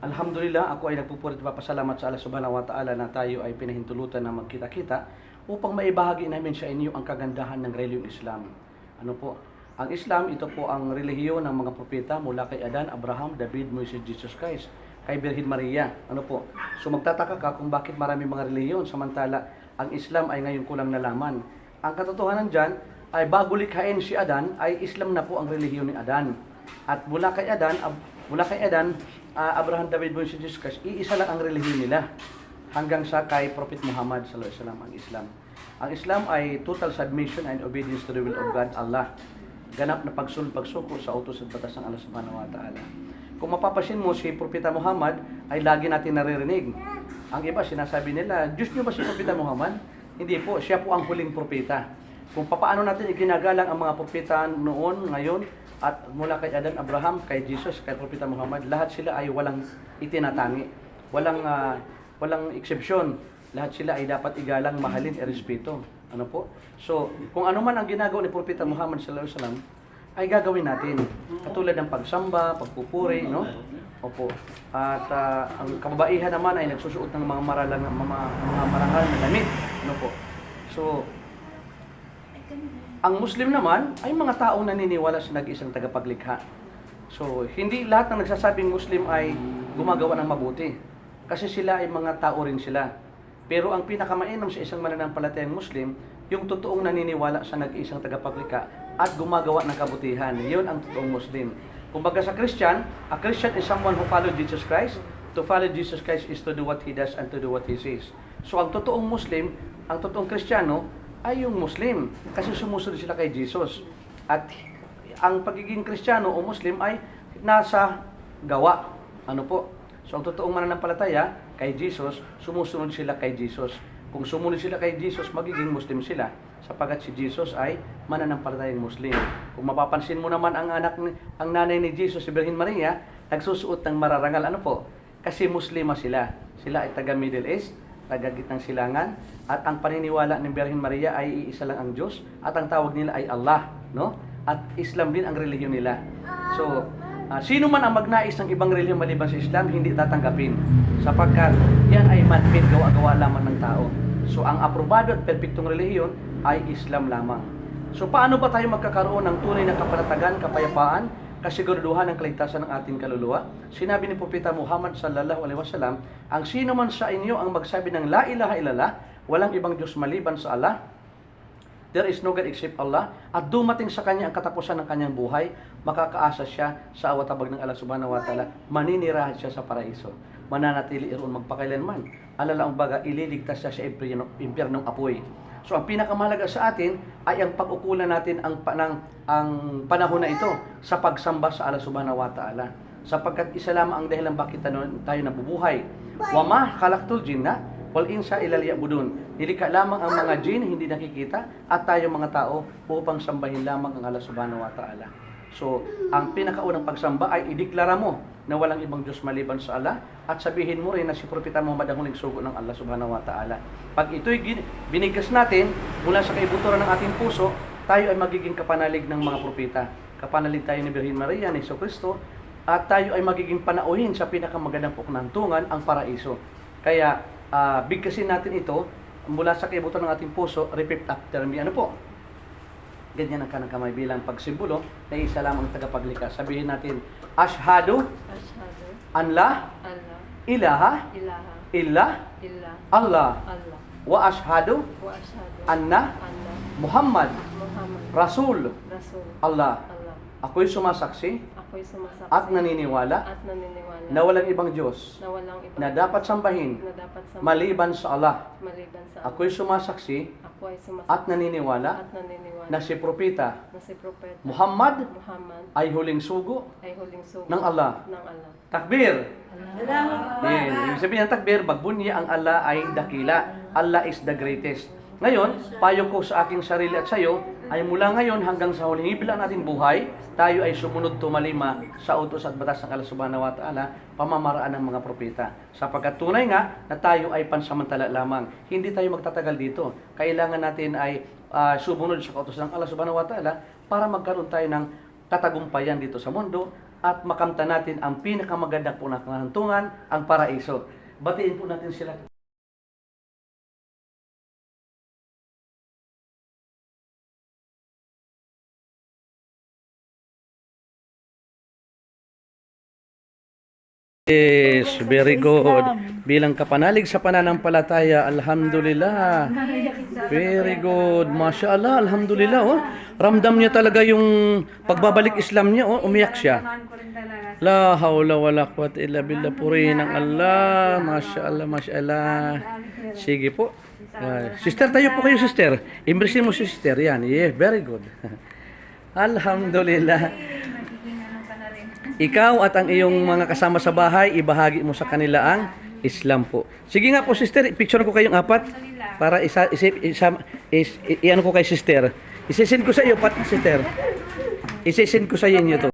Alhamdulillah, ako ay nagpupuri at papasalamat sa Allah Subhanahu wa Ta'ala na tayo ay pinahintulutan na magkita-kita upang maibahagi namin sa inyo ang kagandahan ng reliyong Islam. Ano po? Ang Islam, ito po ang relihiyon ng mga propeta mula kay Adan, Abraham, David, Moises, Jesus Christ, kay Birhen Maria. Ano po? So magtataka ka kung bakit marami mga relihiyon samantala ang Islam ay ngayon ko lang nalaman. Ang katotohanan dyan ay bago likhain si Adan ay Islam na po ang relihiyon ni Adan. At mula kay Adan, Abraham, David, Moises, Jesus Christ, iisa lang ang relihiyon nila hanggang sa kay Prophet Muhammad sallallahu alaihi wasallam ang Islam. Ang Islam ay total submission and obedience to the will of God, Allah. Ganap na pagsuko sa utos at batas ng Allah Subhanahu wa Ta'ala. Kung mapapansin mo, si Propeta Muhammad ay lagi natin naririnig. Ang iba, sinasabi nila, Diyos niyo ba si Propeta Muhammad? Hindi po, siya po ang huling propeta. Kung paano natin iginagalang ang mga propeta noon, ngayon, at mula kay Adan, Abraham, kay Jesus, kay Propeta Muhammad, lahat sila ay walang itinatangi. Walang eksepsyon. Lahat sila ay dapat igalang, mahalin, irespeto. Ano po? So, kung ano man ang ginagawa ni Propeta Muhammad sallallahu alaihi wasallam, ay gagawin natin. Katulad ng pagsamba, pagpupuri, no? Opo. At ang kababaihan naman ay nagsusuot ng mga marangal na damit. Ano po? So, ang Muslim naman ay mga taong naniniwala sa nag-iisang tagapaglikha. So, hindi lahat ng nagsasabing Muslim ay gumagawa ng mabuti. Kasi sila ay mga tao rin sila. Pero ang pinakamainam sa isang mananampalatayang Muslim, yung totoong naniniwala sa nag-iisang tagapaglikha at gumagawa ng kabutihan. Yun ang totoong Muslim. Kumbaga sa Christian, a Christian is someone who follows Jesus Christ. To follow Jesus Christ is to do what He does and to do what He says. So ang totoong Muslim, ang totoong Kristiyano, ay yung Muslim. Kasi sumusunod sila kay Jesus. At ang pagiging Kristiyano o Muslim ay nasa gawa. Ano po? So ang totoong mananampalataya kay Jesus, sumusunod sila kay Jesus. Kung sumunod sila kay Jesus, magiging Muslim sila. Sapagkat si Jesus ay mananampalatayang Muslim. Kung mapapansin mo naman ang nanay ni Jesus, si Birhen Maria, nagsusuot ng mararangal. Ano po? Kasi Muslima sila. Sila ay taga Middle East, taga Gitnang Silangan, at ang paniniwala ng Birhen Maria ay iisa lang ang Diyos, at ang tawag nila ay Allah, no? At Islam din ang relihiyon nila. So, sino man ang magnais ng ibang relihiyon maliban sa Islam, hindi tatanggapin. Sapagkat yan ay man-made, gawa-gawa lamang ng tao. So, ang aprobado at perpektong relihiyon ay Islam lamang. So, paano ba tayo magkakaroon ng tunay na kapanatagan, kapayapaan, kasiguraduhan ng kaligtasan ng ating kaluluwa? Sinabi ni Propeta Muhammad sallallahu alaihi wasallam, ang sino man sa inyo ang magsabi ng la ilaha illallah, walang ibang Diyos maliban sa Allah, there is no God except Allah, at dumating sa kanya ang katapusan ng kanyang buhay, makakaasa siya sa awatabag ng Allah Subhanahu wa Ta'ala, maninirahan siya sa paraiso, mananatili iroon magpakailanman. Alala ang baga, ililigtas siya sa impyernong apoy. So ang pinakamahalaga sa atin ay ang pag-ukulan natin ang panahon na ito sa pagsamba sa Allah Subhanahu wa Ta'ala. Sapagkat isa lamang ang dahilan bakit tayo nabubuhay. Wa ma khalaqtul jinna wal insa illa liya'budun. Nilikha lamang ang mga jin, hindi nakikita, at tayo mga tao upang sambahin lamang ang Allah Subhanahu wa Ta'ala. So, ang pinakaunang pagsamba ay ideklara mo na walang ibang Diyos maliban sa Allah, at sabihin mo rin na si Propeta Muhammad ang huling sugo ng Allah Subhanahu wa Ta'ala. Pag ito'y binigas natin mula sa kaibuturan ng ating puso, tayo ay magiging kapanalig ng mga propeta. Kapanalig tayo ni Birhen Maria, ni Jesucristo, at tayo ay magiging panauhin sa pinakamagandang puknantungan, ang paraiso. Kaya, bigkasin natin ito mula sa kaibuturan ng ating puso, repeat after me. Ano po? Ganyan ang kanang kamay bilang pagsimbolo na isa lamang tagapaglikha. Sabihin natin, Ashhadu an la ilaha illa Allah wa ashhadu anna Muhammad Rasul Allah. Ako'y sumasaksi at naniniwala na walang ibang Diyos na dapat sambahin maliban sa Allah. Ako'y sumasaksi at naniniwala na si Propeta Muhammad ay huling sugo ng Allah. Takbir! Ibig sabihin ng takbir, magbunya ang Allah ay dakila. Allah is the greatest. Ngayon, payo ko sa aking sarili at sa iyo ay mula ngayon hanggang sa huling ibig natin buhay, tayo ay sumunod tumalima sa utos at batas ng Allah Subhanahu wa Ta'ala, pamamaraan ng mga propeta. Sapagkat tunay nga na tayo ay pansamantala lamang. Hindi tayo magtatagal dito. Kailangan natin ay sumunod sa utos ng Allah Subhanahu wa Ta'ala para magkaroon tayo ng katagumpayan dito sa mundo at makamta natin ang pinakamagandang punakahantungan, ang paraiso. Batiin po natin sila. Yes, very good. Bilang kapanalig sa pananampalataya, alhamdulillah. Very good. Masya Allah, alhamdulillah. Oh. Ramdam niya talaga yung pagbabalik Islam niya. Oh. Umiyak siya. La hawla wala quwwata illa billah. Purihin ng Allah. Masya Allah, masya Allah. Sige po. Sister, tayo po kayo, sister. Impresin mo si sister. Yan. Yeah, very good. Alhamdulillah. Ikaw at ang iyong mga kasama sa bahay, ibahagi mo sa kanila ang Islam po. Sige nga po, sister, picture ko kayong apat para iano ko kay sister. Isisend ko sa iyo, sister. Isisend ko sa inyo to.